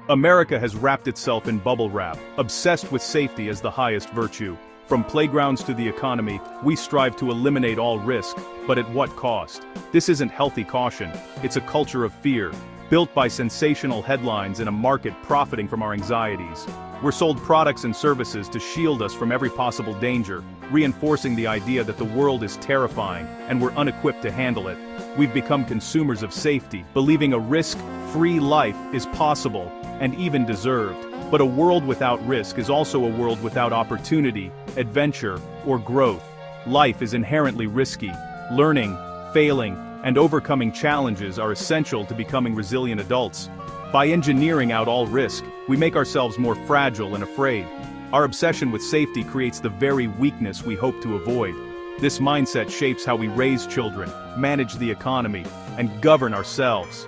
America has wrapped itself in bubble wrap, obsessed with safety as the highest virtue. From playgrounds to the economy, we strive to eliminate all risk, but at what cost? This isn't healthy caution, it's a culture of fear, built by sensational headlines in a market profiting from our anxieties. We're sold products and services to shield us from every possible danger, reinforcing the idea that the world is terrifying and we're unequipped to handle it. We've become consumers of safety, believing a risk-free life is possible and even deserved. But a world without risk is also a world without opportunity, adventure, or growth. Life is inherently risky. Learning, failing, and overcoming challenges are essential to becoming resilient adults. By engineering out all risk, we make ourselves more fragile and afraid. Our obsession with safety creates the very weakness we hope to avoid. This mindset shapes how we raise children, manage the economy, and govern ourselves.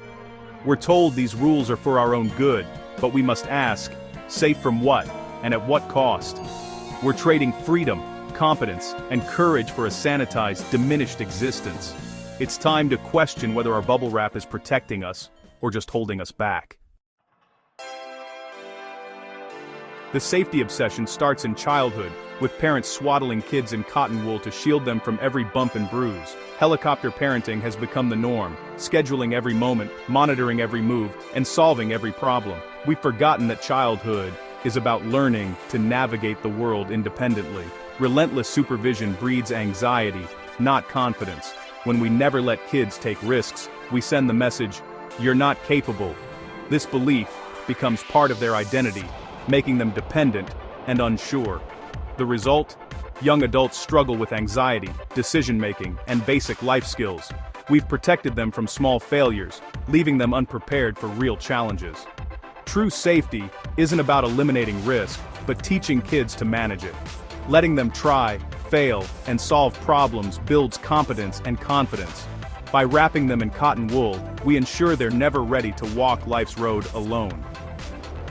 We're told these rules are for our own good, but we must ask, safe from what, and at what cost? We're trading freedom, competence, and courage for a sanitized, diminished existence. It's time to question whether our bubble wrap is protecting us, or just holding us back. The safety obsession starts in childhood, with parents swaddling kids in cotton wool to shield them from every bump and bruise. Helicopter parenting has become the norm, scheduling every moment, monitoring every move, and solving every problem. We've forgotten that childhood is about learning to navigate the world independently. Relentless supervision breeds anxiety, not confidence. When we never let kids take risks, we send the message, "You're not capable." This belief becomes part of their identity, making them dependent and unsure. The result? Young adults struggle with anxiety, decision-making, and basic life skills. We've protected them from small failures, leaving them unprepared for real challenges. True safety isn't about eliminating risk, but teaching kids to manage it. Letting them try, fail, and solve problems builds competence and confidence. By wrapping them in cotton wool, we ensure they're never ready to walk life's road alone.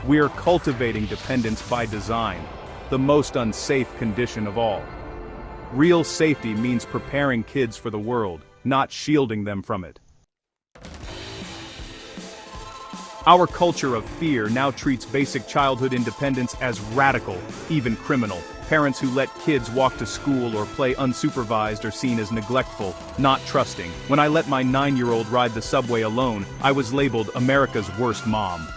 We're cultivating dependence by design, the most unsafe condition of all. Real safety means preparing kids for the world, not shielding them from it. Our culture of fear now treats basic childhood independence as radical, even criminal. Parents who let kids walk to school or play unsupervised are seen as neglectful, not trusting. When I let my 9-year-old ride the subway alone, I was labeled America's worst mom.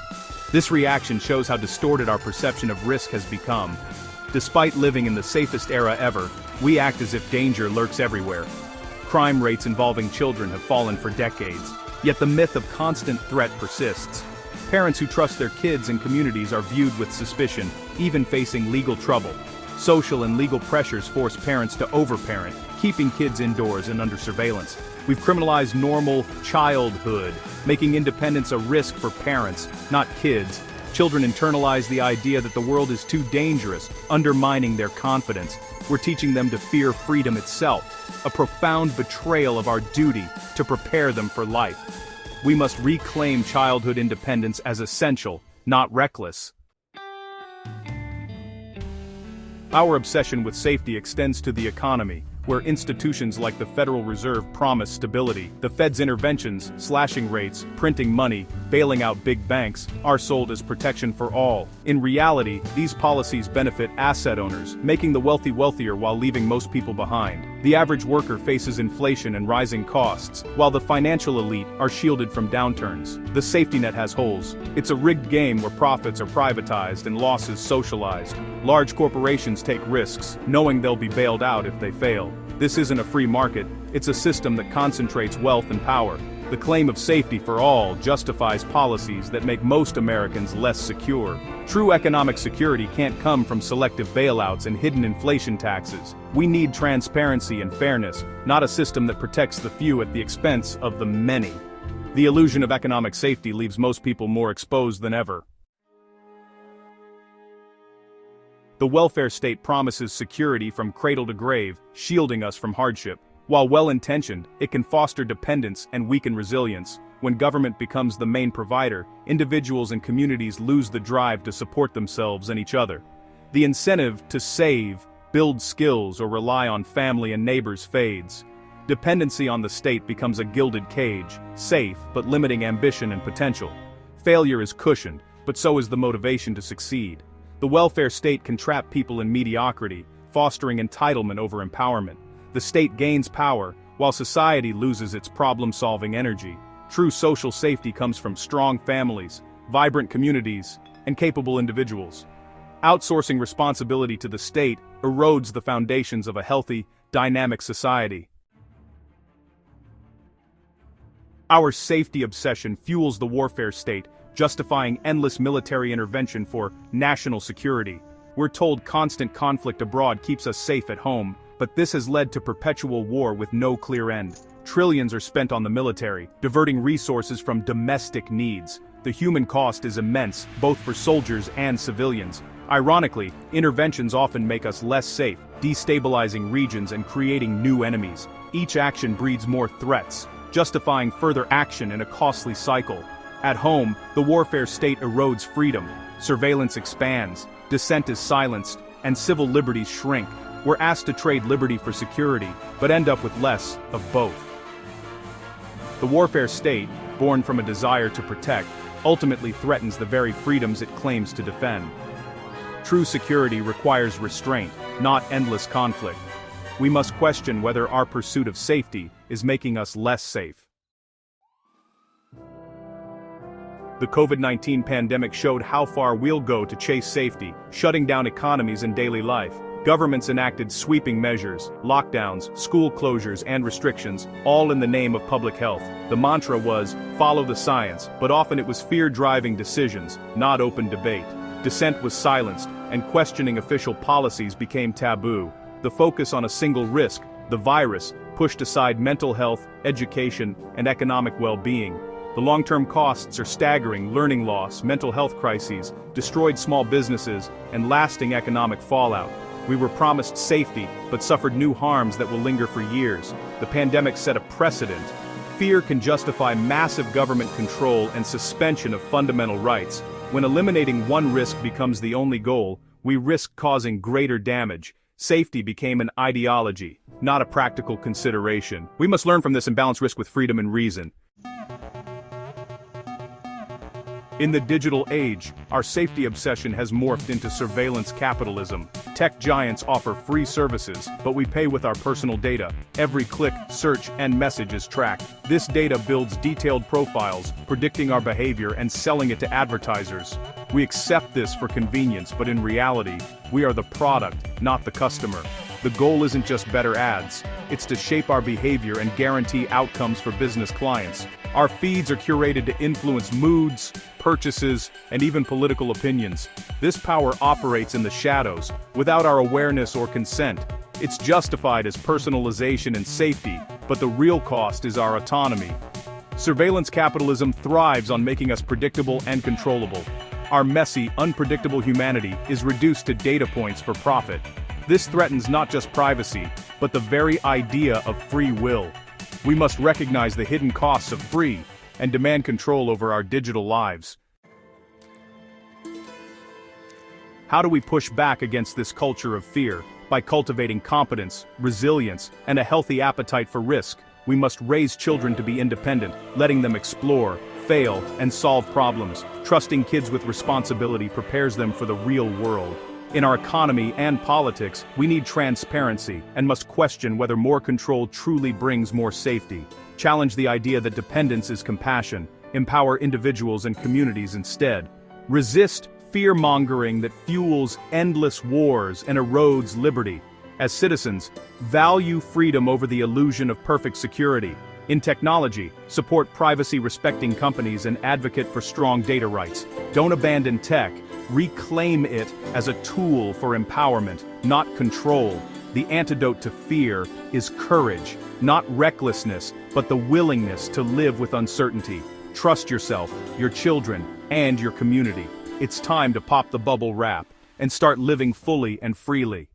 This reaction shows how distorted our perception of risk has become. Despite living in the safest era ever, we act as if danger lurks everywhere. Crime rates involving children have fallen for decades, yet the myth of constant threat persists. Parents who trust their kids and communities are viewed with suspicion, even facing legal trouble. Social and legal pressures force parents to overparent, keeping kids indoors and under surveillance. We've criminalized normal childhood, making independence a risk for parents, not kids. Children internalize the idea that the world is too dangerous, undermining their confidence. We're teaching them to fear freedom itself, a profound betrayal of our duty to prepare them for life. We must reclaim childhood independence as essential, not reckless. Our obsession with safety extends to the economy, where institutions like the Federal Reserve promise stability. The Fed's interventions, slashing rates, printing money, bailing out big banks, are sold as protection for all. In reality, these policies benefit asset owners, making the wealthy wealthier while leaving most people behind. The average worker faces inflation and rising costs, while the financial elite are shielded from downturns. The safety net has holes. It's a rigged game where profits are privatized and losses socialized. Large corporations take risks, knowing they'll be bailed out if they fail. This isn't a free market, it's a system that concentrates wealth and power. The claim of safety for all justifies policies that make most Americans less secure. True economic security can't come from selective bailouts and hidden inflation taxes. We need transparency and fairness, not a system that protects the few at the expense of the many. The illusion of economic safety leaves most people more exposed than ever. The welfare state promises security from cradle to grave, shielding us from hardship. While well-intentioned, it can foster dependence and weaken resilience. When government becomes the main provider, individuals and communities lose the drive to support themselves and each other. The incentive to save, build skills, or rely on family and neighbors fades. Dependency on the state becomes a gilded cage, safe but limiting ambition and potential. Failure is cushioned, but so is the motivation to succeed. The welfare state can trap people in mediocrity, fostering entitlement over empowerment. The state gains power, while society loses its problem-solving energy. True social safety comes from strong families, vibrant communities, and capable individuals. Outsourcing responsibility to the state erodes the foundations of a healthy, dynamic society. Our safety obsession fuels the warfare state, justifying endless military intervention for national security. We're told constant conflict abroad keeps us safe at home, but this has led to perpetual war with no clear end. Trillions are spent on the military, diverting resources from domestic needs. The human cost is immense, both for soldiers and civilians. Ironically, interventions often make us less safe, destabilizing regions and creating new enemies. Each action breeds more threats, justifying further action in a costly cycle. At home, the warfare state erodes freedom. Surveillance expands, dissent is silenced, and civil liberties shrink. We're asked to trade liberty for security, but end up with less of both. The warfare state, born from a desire to protect, ultimately threatens the very freedoms it claims to defend. True security requires restraint, not endless conflict. We must question whether our pursuit of safety is making us less safe. The COVID-19 pandemic showed how far we'll go to chase safety, shutting down economies and daily life. Governments enacted sweeping measures, lockdowns, school closures, and restrictions, all in the name of public health. The mantra was, follow the science, but often it was fear-driving decisions, not open debate. Dissent was silenced, and questioning official policies became taboo. The focus on a single risk, the virus, pushed aside mental health, education, and economic well-being. The long-term costs are staggering: learning loss, mental health crises, destroyed small businesses, and lasting economic fallout. We were promised safety, but suffered new harms that will linger for years. The pandemic set a precedent. Fear can justify massive government control and suspension of fundamental rights. When eliminating one risk becomes the only goal, we risk causing greater damage. Safety became an ideology, not a practical consideration. We must learn from this and balance risk with freedom and reason. In the digital age, our safety obsession has morphed into surveillance capitalism. Tech giants offer free services, but we pay with our personal data. Every click, search, and message is tracked. This data builds detailed profiles, predicting our behavior and selling it to advertisers. We accept this for convenience, but in reality, we are the product, not the customer. The goal isn't just better ads, it's to shape our behavior and guarantee outcomes for business clients. Our feeds are curated to influence moods, purchases, and even political opinions. This power operates in the shadows, without our awareness or consent. It's justified as personalization and safety, but the real cost is our autonomy. Surveillance capitalism thrives on making us predictable and controllable. Our messy, unpredictable humanity is reduced to data points for profit. This threatens not just privacy, but the very idea of free will. We must recognize the hidden costs of free and demand control over our digital lives. How do we push back against this culture of fear? By cultivating competence, resilience, and a healthy appetite for risk. We must raise children to be independent, letting them explore, fail, and solve problems. Trusting kids with responsibility prepares them for the real world. In our economy and politics, we need transparency and must question whether more control truly brings more safety. Challenge the idea that dependence is compassion. Empower individuals and communities instead. Resist fear-mongering that fuels endless wars and erodes liberty. As citizens, value freedom over the illusion of perfect security. In technology, support privacy-respecting companies and advocate for strong data rights. Don't abandon tech. Reclaim it as a tool for empowerment, not control. The antidote to fear is courage, not recklessness, but the willingness to live with uncertainty. Trust yourself, your children, and your community. It's time to pop the bubble wrap and start living fully and freely.